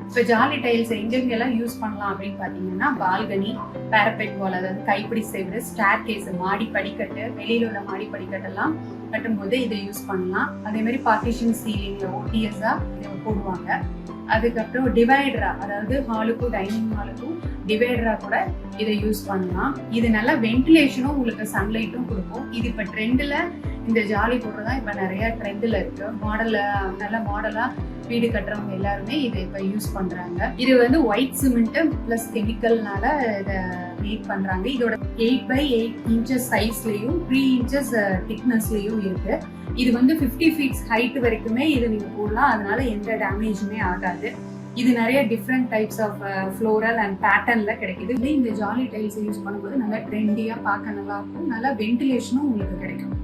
இப்போ jolly tiles எங்கெங்கெல்லாம் use பண்ணலாம் அப்படின்னு பார்த்தீங்கன்னா பால்கனி, பேரபெட் வால், அதாவது கைப்பிடி செய்வது, ஸ்டேர் கேஸ், மாடி படிக்கட்டு, வெளியில உள்ள மாடி படிக்கட்டெல்லாம் கட்டும்போது இதை யூஸ் பண்ணலாம். அதே மாதிரி பார்ட்டிஷன் சீலிங்ல ஓடிஎஸ்ஸா இதை போடுவாங்க. அதுக்கப்புறம் டிவைடரா, அதாவது ஹாலுக்கும் டைனிங் ஹாலுக்கும் டிவைடரா கூட இதை யூஸ் பண்ணலாம். இது நல்லா வென்டிலேஷனும் உங்களுக்கு சன்லைட்டும் கொடுக்கும். இது இப்போ ட்ரெண்டில் இந்த ஜாலி போடுறதா இப்போ நிறைய ட்ரெண்டில் இருக்கு. நல்ல மாடலா வீடு கட்டுறவங்க எல்லாருமே இதை இப்போ யூஸ் பண்றாங்க. இது வந்து ஒயிட் சிமெண்ட் பிளஸ் கெமிக்கல்னால இதை மேக் பண்றாங்க. இதோட 8x8 இன்ச்சஸ் சைஸ்லயும் 3 இன்ச்சஸ் திக்னஸ்லயும் இருக்கு. இது வந்து 50 feet ஹைட் வரைக்குமே இது நீங்க போடலாம். அதனால எந்த டேமேஜுமே ஆகாது. இது நிறைய different types of floral and பேட்டர்ன்ல கிடைக்குது. இந்த ஜாலி டைல்ஸ் யூஸ் பண்ணும்போது நல்லா ட்ரெண்டியா பார்க்க நல்லா இருக்கும். நல்லா வென்டிலேஷனும் உங்களுக்கு கிடைக்கும்.